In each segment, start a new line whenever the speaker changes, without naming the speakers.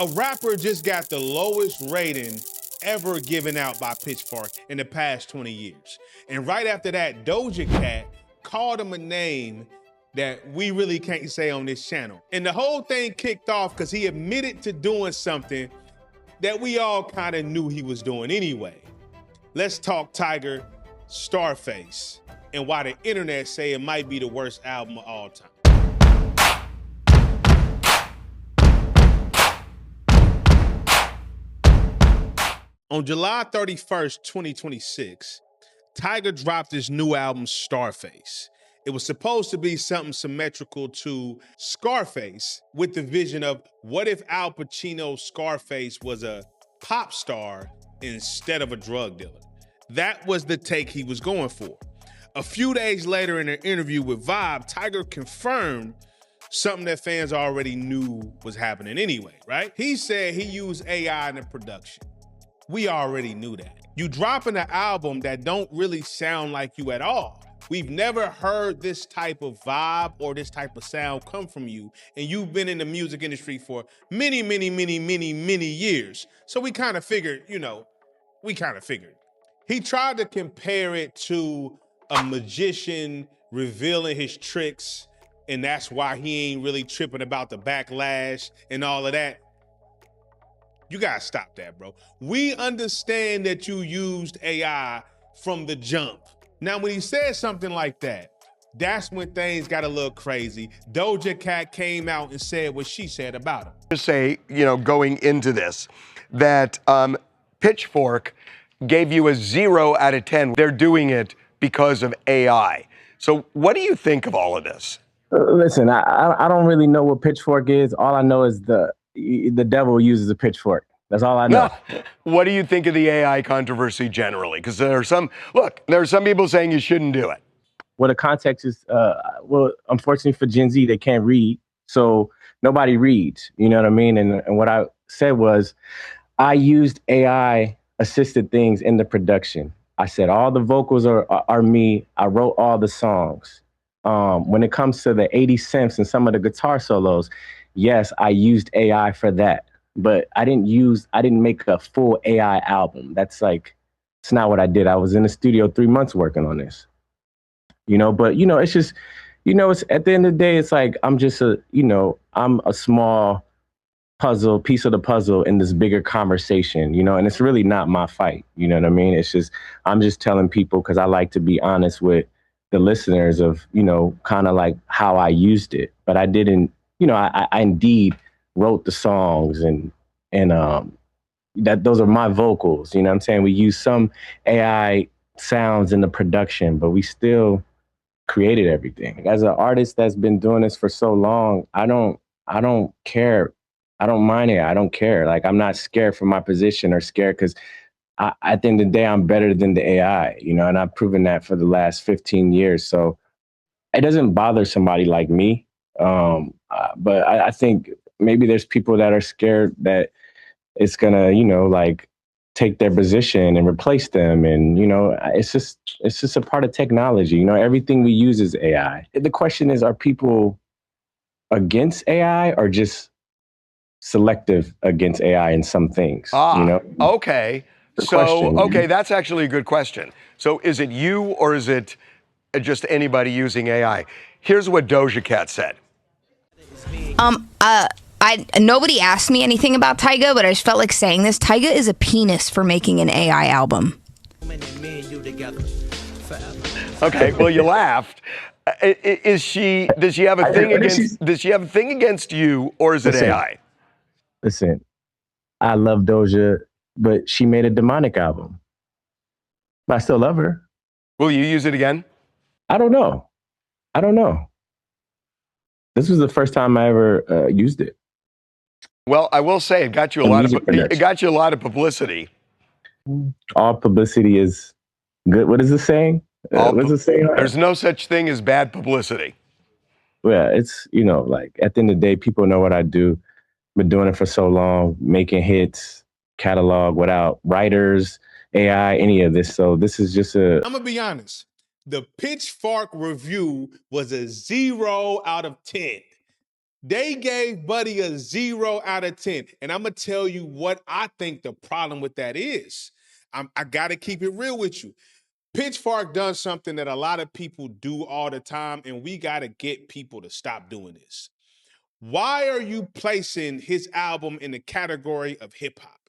A rapper just got the lowest rating ever given out by Pitchfork in the past 20 years. And right after that, Doja Cat called him a name that we really can't say on this channel. And the whole thing kicked off because he admitted to doing something that we all kind of knew he was doing anyway. Let's talk Tyga, Starface, and why the internet say it might be the worst album of all time. On July 31st, 2026, Tyga dropped his new album, Starface. It was supposed to be something symmetrical to Scarface, with the vision of what if Al Pacino's Scarface was a pop star instead of a drug dealer. That was the take he was going for. A few days later, in an interview with Vibe, Tyga confirmed something that fans already knew was happening anyway, right? He said he used AI in the production. We already knew that. You dropping an album that don't really sound like you at all. We've never heard this type of vibe or this type of sound come from you, and you've been in the music industry for many years. So we kind of figured, He tried to compare it to a magician revealing his tricks, and that's why he ain't really tripping about the backlash and all of that. You gotta stop that, bro. We understand that you used AI from the jump. Now, when he said something like that, that's when things got a little crazy. Doja Cat came out and said what she said about him.
To say, going into this, that Pitchfork gave you a 0 out of 10. They're doing it because of AI. So what do you think of all of this?
Listen, I don't really know what Pitchfork is. All I know is the devil uses a pitchfork. That's all I know.
What do you think of the AI controversy generally? Because there are some people saying you shouldn't do it.
Well, the context is, unfortunately for Gen Z, they can't read. So nobody reads, you know what I mean? And what I said was, I used AI assisted things in the production. I said, all the vocals are me. I wrote all the songs. When it comes to the 80 cents and some of the guitar solos, yes, I used AI for that, but I didn't make a full AI album. It's not what I did. I was in the studio 3 months working on this, but it's just, it's at the end of the day, it's like, I'm just I'm a small piece of the puzzle in this bigger conversation, and it's really not my fight. You know what I mean? It's just, I'm just telling people, because I like to be honest with the listeners of, kind of like how I used it, but I didn't, I indeed wrote the songs and that those are my vocals. You know what I'm saying? We use some AI sounds in the production, but we still created everything. As an artist that's been doing this for so long, I don't care. I don't mind it. I don't care. Like, I'm not scared for my position or scared because at the end of the day, I'm better than the AI, and I've proven that for the last 15 years. So it doesn't bother somebody like me. But I think maybe there's people that are scared that it's gonna, take their position and replace them. And, it's just a part of technology. Everything we use is AI. The question is, are people against AI or just selective against AI in some things?
Okay. Okay, that's actually a good question. So is it you or is it just anybody using AI? Here's what Doja Cat said.
Nobody asked me anything about Tyga, but I just felt like saying this. Tyga is a penis for making an AI album.
Okay, well, you laughed. Does she have a thing against you, or is it AI?
Listen, I love Doja, but she made a demonic album. But I still love her.
Will you use it again?
I don't know. This was the first time I ever used it.
Well, I will say it got you a lot of publicity.
All publicity is good. What is the saying? What is the saying?
There's no such thing as bad publicity.
Yeah, it's, at the end of the day, people know what I do. Been doing it for so long, making hits, catalog without writers, AI, any of this. So this is just
I'm gonna be honest. The Pitchfork review was a 0 out of 10. They gave Buddy a 0 out of 10. And I'm going to tell you what I think the problem with that is. I got to keep it real with you. Pitchfork does something that a lot of people do all the time, and we got to get people to stop doing this. Why are you placing his album in the category of hip hop?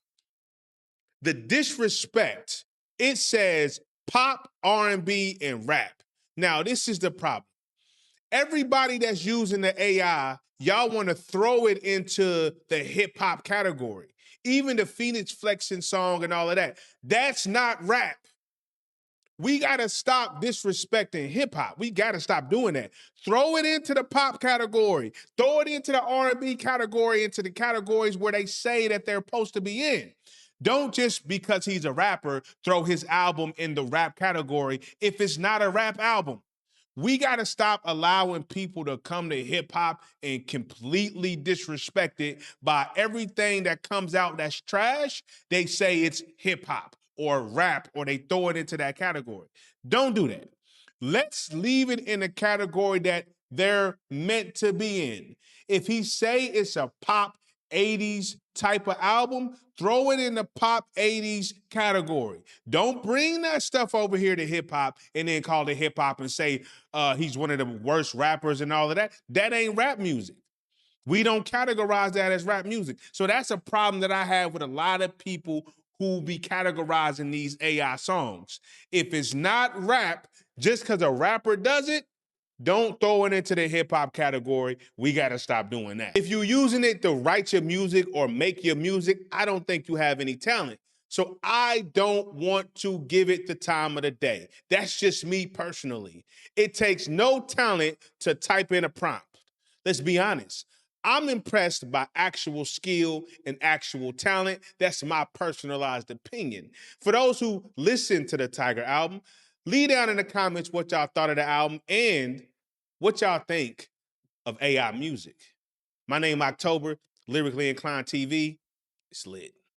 The disrespect, it says pop, R&B, and rap. Now, this is the problem. Everybody that's using the AI, y'all want to throw it into the hip hop category. Even the Phoenix Flexing song and all of that. That's not rap. We got to stop disrespecting hip hop. We got to stop doing that. Throw it into the pop category. Throw it into the R&B category, into the categories where they say that they're supposed to be in. Don't just because he's a rapper, throw his album in the rap category if it's not a rap album. We got to stop allowing people to come to hip hop and completely disrespect it by everything that comes out that's trash. They say it's hip hop or rap, or they throw it into that category. Don't do that. Let's leave it in a category that they're meant to be in. If he say it's a pop 80s type of album, throw it in the pop 80s category. Don't bring that stuff over here to hip hop and then call it hip hop and say he's one of the worst rappers and all of that. That ain't rap music. We don't categorize that as rap music. So that's a problem that I have with a lot of people who be categorizing these AI songs. If it's not rap, just because a rapper does it, don't throw it into the hip hop category. We got to stop doing that. If you're using it to write your music or make your music, I don't think you have any talent. So I don't want to give it the time of the day. That's just me personally. It takes no talent to type in a prompt. Let's be honest. I'm impressed by actual skill and actual talent. That's my personalized opinion. For those who listen to the Tyga album, leave down in the comments what y'all thought of the album and what y'all think of AI music. My name is October, Lyrically Inclined TV. It's lit.